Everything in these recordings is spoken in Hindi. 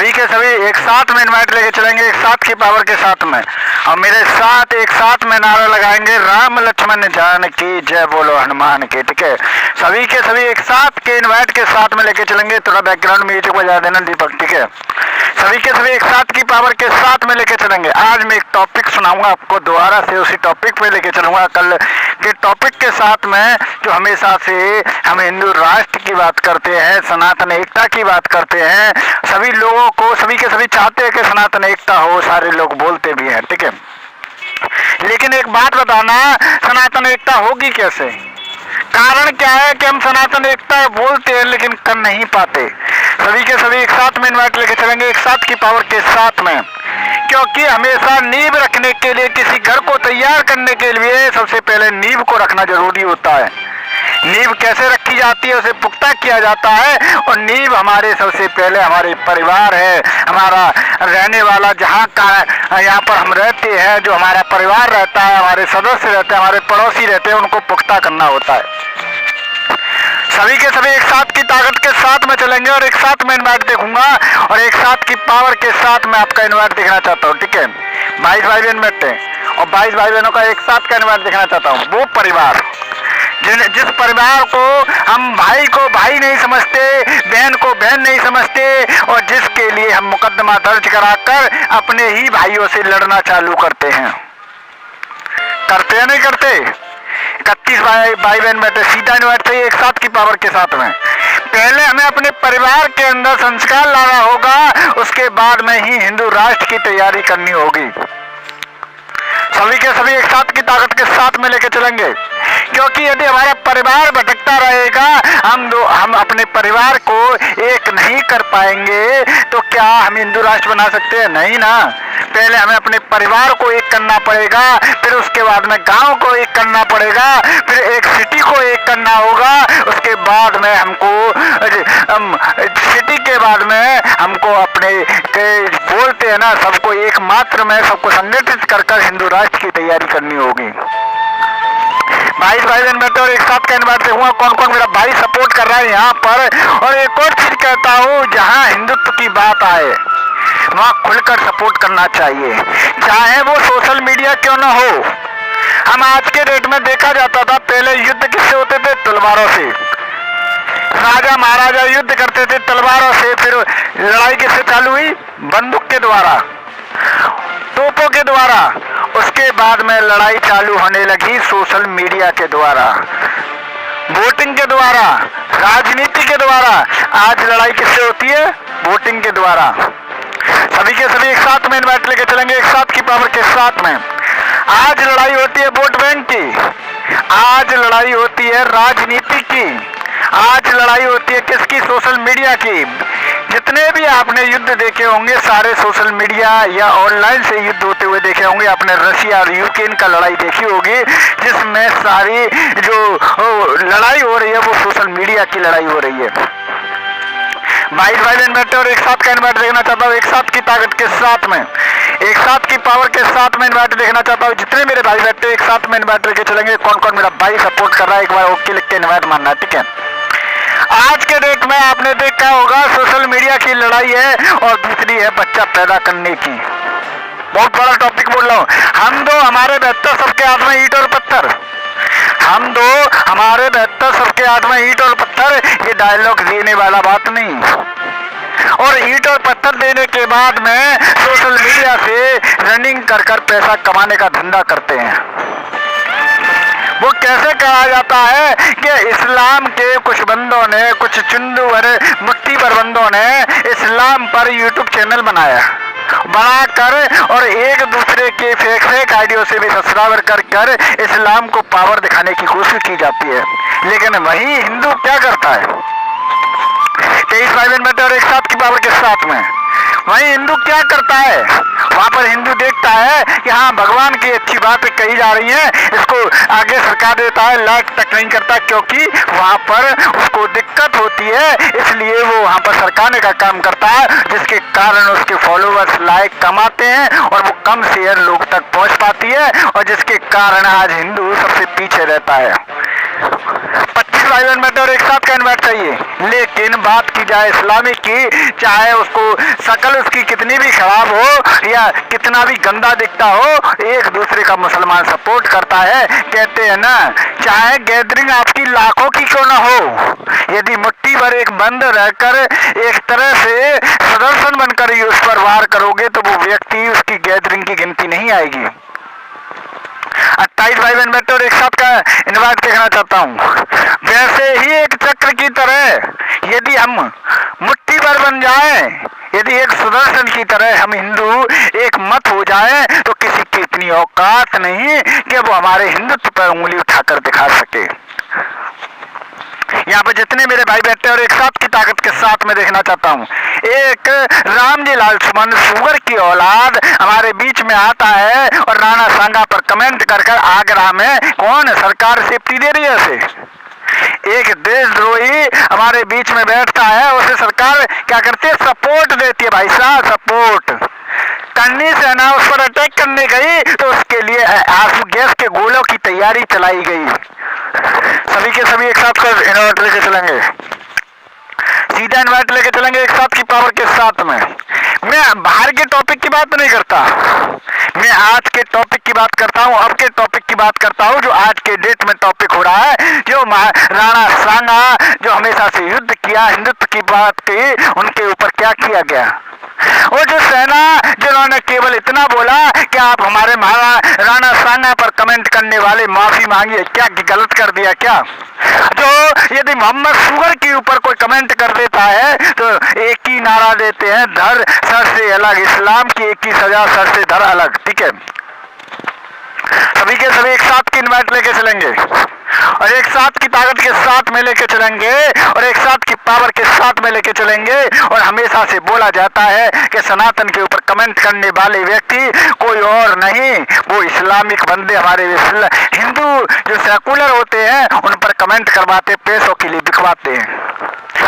सभी के सभी एक साथ में इनवाइट लेके चलेंगे, एक साथ की पावर के साथ में, और मेरे साथ एक साथ में नारा लगाएंगे, राम लक्ष्मण जानकी जय बोलो हनुमान की। ठीक है, सभी के सभी एक साथ के इनवाइट के साथ में लेके चलेंगे। थोड़ा बैकग्राउंड म्यूजिक बजा देना दीपक। ठीक है, सभी के सभी एक साथ की पावर के साथ में लेके चलेंगे। आज मैं एक टॉपिक सुनाऊंगा आपको, दोबारा से उसी टॉपिक पे लेके चलूंगा। कल के टॉपिक के साथ में जो हमेशा से हम हिंदू राष्ट्र की बात करते हैं, सनातन एकता की बात करते हैं, सभी लोगों को, सभी के सभी चाहते हैं कि सनातन एकता हो, सारे लोग बोलते भी हैं। ठीक है, लेकिन एक बात बताना, सनातन एकता होगी कैसे? कारण क्या है कि हम सनातन एकता बोलते हैं लेकिन कर नहीं पाते। सभी के सभी एक साथ में इन्वाइट लेके चलेंगे, एक साथ की पावर के साथ में, क्योंकि हमेशा नींव रखने के लिए, किसी घर को तैयार करने के लिए सबसे पहले नींव को रखना जरूरी होता है। नींव कैसे रखी जाती है, उसे पुख्ता किया जाता है, और नींव हमारे सबसे पहले हमारे परिवार है, हमारा रहने वाला जहाँ का यहाँ पर हम रहते हैं, जो हमारा परिवार रहता है, हमारे सदस्य रहते हैं, हमारे पड़ोसी रहते हैं, उनको पुख्ता करना होता है। सभी के सभी एक साथ की ताकत के साथ में चलेंगे और एक साथ में इन्वाइट देखूंगा और एक साथ की पावर के साथ में आपका इन्वाइट देखना चाहता हूँ। ठीक है, 22 भाई बहन बैठते हैं और 22 भाई बहनों का एक साथ का इन्वाइट देखना चाहता हूँ। वो परिवार जिस परिवार को हम भाई को भाई नहीं समझते, बहन को बहन नहीं समझते, और जिसके लिए हम मुकदमा दर्ज कराकर अपने ही भाइयों से लड़ना चालू करते हैं। करते या नहीं करते? 31 भाई बहन बैठे, सीधा इन्वाइट चाहिए एक साथ की पावर के साथ में। पहले हमें अपने परिवार के अंदर संस्कार लाना होगा, उसके बाद में ही हिंदू राष्ट्र की तैयारी करनी होगी। सभी के सभी एक साथ की ताकत के साथ में लेके चलेंगे, क्योंकि यदि हमारा परिवार भटकता रहेगा, हम अपने परिवार को एक नहीं कर पाएंगे, तो क्या हम हिंदू राष्ट्र बना सकते हैं? नहीं ना। पहले हमें अपने परिवार को एक करना पड़ेगा, फिर उसके बाद में गांव को एक करना पड़ेगा, फिर एक सिटी को एक करना होगा, उसके बाद में सिटी के बाद में हमको अपने बोलते हैं ना, सबको एक मात्र में सबको संगठित कर हिंदू राष्ट्र की तैयारी करनी होगी। 22 भाई बहन बैठे और एक साथ का इन्वाइट देखूंगा कौन कौन मेरा भाई सपोर्ट कर रहा है यहाँ पर। और एक और चीज कहता हूँ, जहाँ हिंदुत्व की बात आए वहाँ खुलकर सपोर्ट करना चाहिए, चाहे वो सोशल मीडिया क्यों ना हो। हम आज के डेट में देखा जाता था, पहले युद्ध किससे होते थे? तलवारों से। राजा महाराजा युद्ध करते थे तलवारों से, फिर लड़ाई किससे चालू हुई? बंदूक के द्वारा, तोपों के द्वारा। उसके बाद में लड़ाई चालू होने लगी सोशल मीडिया के द्वारा, वोटिंग के द्वारा, राजनीति के द्वारा। आज लड़ाई किससे होती है? वोटिंग के द्वारा। सभी के सभी एक साथ में इन्वाइट लेके चलेंगे, एक साथ की पावर के साथ में। आज लड़ाई होती है वोट बैंक की, आज लड़ाई होती है राजनीति की, आज लड़ाई होती है किसकी? सोशल मीडिया की। जितने भी आपने युद्ध देखे होंगे सारे सोशल मीडिया या ऑनलाइन से युद्ध होते हुए देखे होंगे। आपने रशिया और यूक्रेन का लड़ाई देखी होगी, जिसमें सारी जो लड़ाई हो रही है वो सोशल मीडिया की लड़ाई हो रही है। 22 भाई बहन बैठे और एक साथ का इन्वाइट देखना चाहता हूँ, एक साथ की ताकत के साथ में, एक साथ की पावर के साथ में इन्वाइट देखना चाहता हूँ। जितने मेरे भाई बैठे एक साथ में इन्वाइट लेके चलेंगे, कौन कौन मेरा भाई सपोर्ट कर रहा है एक बार ओके लिख के इन्वाइट मानना है। ठीक है, आज के डेट में आपने देखा होगा सोशल मीडिया की लड़ाई है और दूसरी है बच्चा पैदा करने की। बहुत बड़ा टॉपिक बोल रहा हूँ। हम दो हमारे बेहतर सबके हाथ में ईंट और पत्थर, हम दो हमारे बेहतर सबके हाथ में ईंट और पत्थर, ये डायलॉग देने वाला बात नहीं। और ईंट और पत्थर देने के बाद में सोशल मीडिया से रनिंग कर पैसा कमाने का धंधा करते हैं। वो कैसे कहा जाता है कि इस्लाम के कुछ बंदों ने, कुछ चुंदू भरे मुट्ठी भर बंदों ने इस्लाम पर यूट्यूब चैनल बनाकर और एक दूसरे के फेक आइडियो से भी सब्सक्राइबर कर इस्लाम को पावर दिखाने की कोशिश की जाती है। लेकिन वही हिंदू क्या करता है? 23 भाई बहन बैठे और एक साथ की पावर के साथ में, वही हिंदू क्या करता है? वहाँ पर हिंदू देखता है कि हाँ भगवान की अच्छी बातें कही जा रही हैं, इसको आगे सरकार देता है, लाइक तक नहीं करता, क्योंकि वहाँ पर उसको दिक्कत होती है, इसलिए वो वहाँ पर सरकाने का काम करता है, जिसके कारण उसके फॉलोअर्स लाइक कम आते हैं और वो कम शेयर लोग तक पहुँच पाती है, और जिसके कारण आज हिंदू सबसे पीछे रहता है। 25 भाई बहन बैठे और एक साथ का इन्वाइट चाहिए। लेकिन बात की जाए इस्लामिक की, चाहे उसको शकल उसकी कितनी भी खराब हो या कितना भी गंदा दिखता हो, एक दूसरे का मुसलमान सपोर्ट करता है। कहते हैं ना, चाहे गैदरिंग आपकी लाखों की क्यों ना हो, यदि मुट्ठी भर एक बंद रहकर एक तरह से सुदर्शन बनकर ही उस पर वार करोगे तो वो व्यक्ति उसकी गैदरिंग की गिनती नहीं आएगी। 28 भाई बहन बैठे और एक साथ का इन्वाइट देखना चाहता हूँ। वैसे ही एक चक्र की तरह यदि हम मुट्ठी भर बन जाए, यदि एक सुदर्शन की तरह हम हिंदू एक मत हो जाए, तो किसी की इतनी औकात नहीं कि वो हमारे हिंदुत्व पर उंगली उठाकर दिखा सके। यहाँ पे जितने मेरे भाई बैठे और एक साथ की ताकत के साथ में देखना चाहता हूँ, एक रामजी लाल सुमन सुगर की औलाद हमारे बीच में आता है और राणा सांगा पर कमेंट कर कर आगरा में कौन सरकार सेफ्टी दे रही है उसे। एक देशद्रोही हमारे बीच में बैठता है, उसे सरकार क्या करती है, सपोर्ट देती है। भाई साहब, सपोर्ट करनी सेना उस पर अटैक करने गई तो उसके लिए आंसू गैस के गोलों की तैयारी चलाई गई। सभी के सभी एक साथ कर इन्वर्ट लेके चलेंगे, सीधा इन्वर्ट लेके चलेंगे एक साथ की पावर के साथ में। मैं बाहर के टॉपिक की बात नहीं करता, मैं आज के टॉपिक की बात करता हूँ, अब के टॉपिक की बात करता हूँ, जो आज के डेट में टॉपिक हो रहा है। जो राणा सांगा जो हमेशा से युद्ध किया, हिंदुत्व की बात की, उनके ऊपर क्या किया गया। वो जो सेना जिन्होंने केवल इतना बोला कि आप हमारे राणा सांगा पर कमेंट करने वाले माफी मांगिए, क्या गलत कर दिया क्या। जो यदि मोहम्मद सुगर के ऊपर कोई कमेंट कर देता है तो एक ही नारा देते हैं, धर सर से अलग, इस्लाम की एक ही सजा, सर से धर अलग। ठीक है, सभी के सभी एक साथ की इन्वाइट लेके चलेंगे और एक साथ की ताकत के साथ में लेके चलेंगे और एक साथ की पावर के साथ में लेके चलेंगे। और हमेशा से बोला जाता है कि सनातन के ऊपर कमेंट करने वाले व्यक्ति कोई और नहीं, वो इस्लामिक बंदे हमारे हिंदू जो सेकुलर होते हैं उन पर कमेंट करवाते, पैसों के लिए बिकवाते हैं।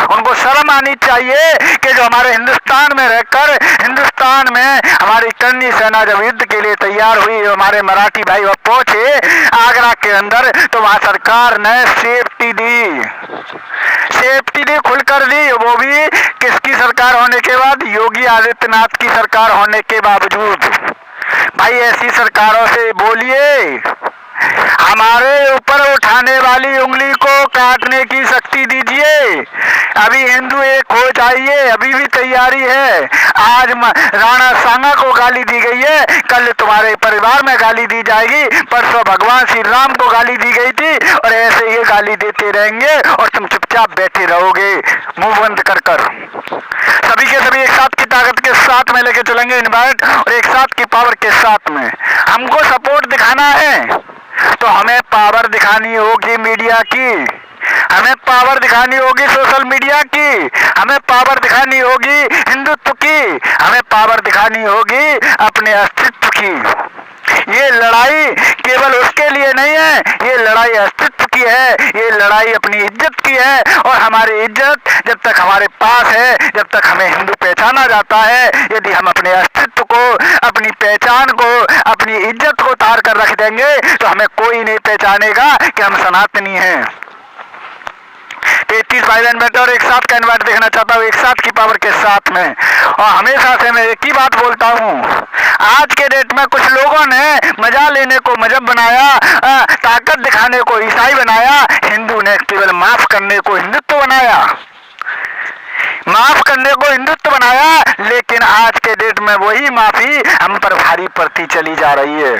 उनको शर्म आनी चाहिए कि जो हमारे हिंदुस्तान में रहकर, हिंदुस्तान में हमारी करनी सेना जब युद्ध के लिए तैयार हुई, हमारे मराठी भाई वह पहुंचे आगरा के अंदर, तो वहां सरकार ने सेफ्टी दी, खुलकर दी। वो भी किसकी सरकार होने के बाद, योगी आदित्यनाथ की सरकार होने के बावजूद। भाई ऐसी सरकारों से बोलिए, हमारे ऊपर उठाने वाली उंगली को काटने की शक्ति दीजिए। अभी हिंदू एक हो जाइए, अभी भी तैयारी है। आज राणा सांगा को गाली दी गई है, कल तुम्हारे परिवार में गाली दी जाएगी, परसों भगवान श्री राम को गाली दी गई थी, और ऐसे ही गाली देते रहेंगे और तुम चुपचाप बैठे रहोगे मुंह बंद कर कर। सभी के सभी एक साथ की ताकत के साथ में लेके चलेंगे इन्वाइट और एक साथ की पावर के साथ में। हमको सपोर्ट दिखाना है तो हमें पावर दिखानी होगी मीडिया की, हमें पावर दिखानी होगी सोशल मीडिया की, हमें पावर दिखानी होगी हिंदुत्व की, हमें पावर दिखानी होगी अपने अस्तित्व की। ये लड़ाई केवल उसके लिए नहीं है, ये लड़ाई अस्तित्व की है, ये लड़ाई अपनी इज्जत की है। और हमारी इज्जत जब तक हमारे पास है, जब तक हमें हिंदू पहचाना जाता है, यदि हम अपने अस्तित्व को, अपनी पहचान को, अपनी इज्जत को तार कर रख देंगे तो हमें कोई नहीं पहचानेगा कि हम सनातनी हैं। 33 भाई बहन बैठे और एक साथ का इन्वाइट देखना चाहता हूँ, एक साथ की पावर के साथ में। और हमेशा से मैं एक ही बात बोलता हूँ, आज के डेट में कुछ लोगों ने मजा लेने को मजहब बनाया, ताकत दिखाने को ईसाई बनाया, हिंदू ने केवल माफ करने को हिंदुत्व बनाया, माफ करने को हिंदुत्व बनाया। लेकिन आज के डेट में वही माफी हम पर भारी पड़ती चली जा रही है,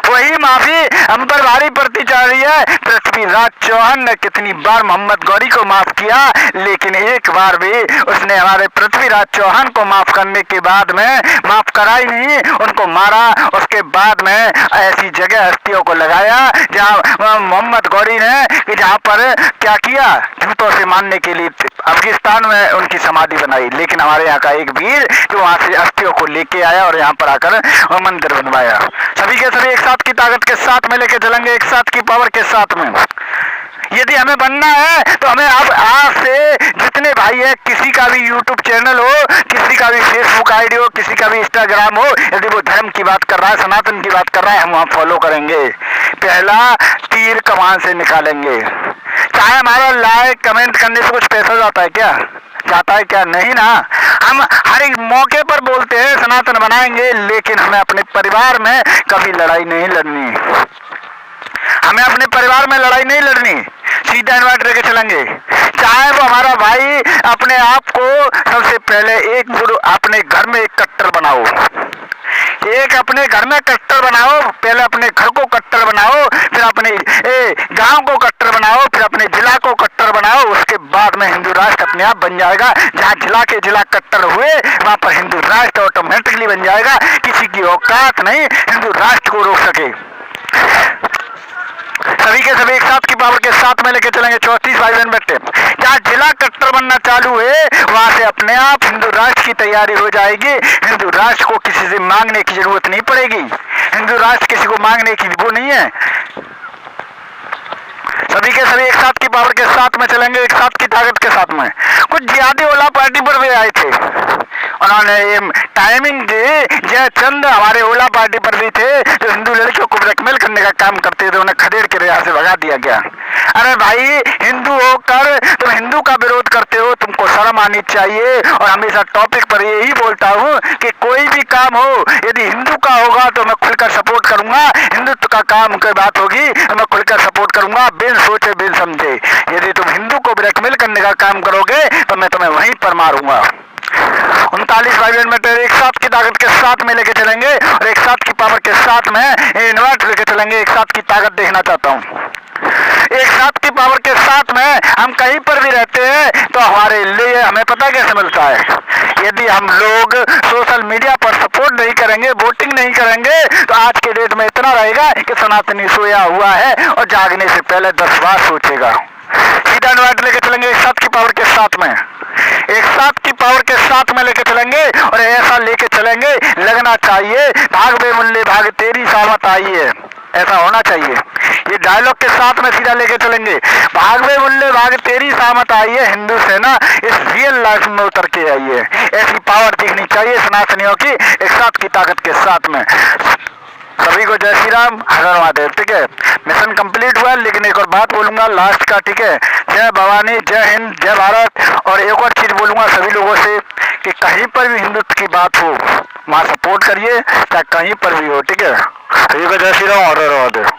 वही माफी हम पर भारी पड़ती जा रही है। पृथ्वीराज चौहान ने कितनी बार मोहम्मद गौरी को माफ किया, लेकिन एक बार भी उसने हमारे पृथ्वीराज चौहान को माफ करने के बाद में माफ करा ही नहीं, उनको मारा। उसके बाद में ऐसी जगह हस्तियों को लगाया जहाँ मोहम्मद गौरी ने कि जहाँ पर क्या किया, जूतों से मारने के लिए अफगानिस्तान में उनकी समाधि बनाई। लेकिन हमारे यहाँ का एक वीर जो वहाँ से अस्थियों को लेके आया और यहाँ पर आकर मंदिर बनवाया। सभी के सभी एक साथ की ताकत के साथ में लेके चलेंगे, एक साथ की पावर के साथ में। यदि हमें बनना है तो हमें अब आज से जितने भाई है, किसी का भी यूट्यूब चैनल हो, किसी का भी फेसबुक आईडी हो, किसी का भी इंस्टाग्राम हो, यदि वो धर्म की बात कर रहा है, सनातन की बात कर रहा है, हम वहाँ फॉलो करेंगे। पहला तीर कमान से निकालेंगे। चाहे हमारा लाइक कमेंट करने से कुछ पैसा जाता है क्या? जाता है क्या? नहीं ना। हम हर एक मौके पर बोलते हैं सनातन बनाएंगे, लेकिन हमें अपने परिवार में कभी लड़ाई नहीं लड़नी। हमें अपने परिवार में लड़ाई नहीं लड़नी, सीधा इन्वर्ट लेके चलेंगे। चाहे वो हमारा भाई, अपने आप को सबसे पहले एक गुरु अपने घर में एक कट्टर बनाओ, एक अपने घर में कट्टर बनाओ। पहले अपने घर को कट्टर बनाओ, फिर अपने गांव को कट्टर बनाओ, फिर अपने जिला को कट्टर बनाओ। उसके बाद में हिंदू राष्ट्र अपने आप बन जाएगा। जहाँ जिला के जिला कट्टर हुए, वहां पर हिंदू राष्ट्र ऑटोमेटिकली बन जाएगा। किसी की औकात नहीं हिंदू राष्ट्र को रोक सके। सभी के सभी एक साथ की पावर के साथ में लेके चलेंगे 34 भाई बहन बेटे। जहाँ जिला कट्टर बनना चालू है, वहां से अपने आप हिंदू राष्ट्र की तैयारी हो जाएगी। हिंदू राष्ट्र को किसी से मांगने की जरूरत नहीं पड़ेगी। हिंदू राष्ट्र किसी को मांगने की वो नहीं है। सभी के सभी एक साथ की पावर के साथ में चलेंगे, एक साथ की ताकत के साथ में। कुछ जिहादी ओला पार्टी पर भी आए थे, उन्होंने ये टाइमिंग दी। जयचंद हमारे ओला पार्टी पर भी थे, जो हिंदू लड़कियों को ब्लैकमेल करने का काम करते थे, उन्हें खदेड़ के यहाँ से भगा दिया गया। अरे भाई, हिंदू होकर तुम हिंदू का विरोध करते हो, तुमको शर्म आनी चाहिए। और हमेशा टॉपिक पर यही बोलता हूँ कि कोई भी काम हो, यदि हिंदू का होगा तो मैं खुलकर सपोर्ट करूंगा। हिंदुत्व का काम की बात होगी तो मैं खुलकर सपोर्ट करूंगा, बिन सोचे बिन समझे। यदि तुम हिंदू को ब्लैकमेल करने का काम करोगे तो मैं तुम्हें वहीं पर मारूंगा। 39 भाई बहन बेटे एक साथ की ताकत के साथ में लेके चलेंगे और एक साथ की पावर के साथ में इन्वर्ट लेके चलेंगे। एक साथ की ताकत देखना चाहता हूँ। एक साथ की पावर के साथ में हम कहीं पर भी रहते हैं तो हमारे लिए हमें पता कैसे मिलता है। यदि हम लोग सोशल मीडिया पर सपोर्ट नहीं करेंगे, वोटिंग नहीं करेंगे, तो आज के डेट में इतना रहेगा कि सनातनी सोया हुआ है और जागने से पहले 10 बार सोचेगा। सीधा इन्वर्ट लेके चलेंगे एक साथ की पावर के साथ में, एक साथ की पावर के साथ में लेके चलेंगे और ऐसा लेके चलेंगे लगना चाहिए भाग बे मुल्ले भाग तेरी सामत आई है, ऐसा होना चाहिए। ये डायलॉग के साथ में सीधा लेके चलेंगे, भाग बे मुल्ले भाग तेरी सामत आई है। हिंदू सेना इस रियल लाइफ में उतर के आई है। ऐसी पावर दिखनी चाहिए सनातनियों की एक साथ की ताकत के साथ में। सभी को जय श्री राम, हर हर महादेव। ठीक है, मिशन कंप्लीट हुआ, लेकिन एक और बात बोलूंगा लास्ट का। ठीक है, जय भवानी, जय हिंद, जय भारत। और एक और चीज बोलूंगा सभी लोगों से कि कहीं पर भी हिंदुत्व की बात हो, वहाँ सपोर्ट करिए, चाहे कहीं पर भी हो। ठीक है, सभी को जय श्री राम, हर हर महादेव।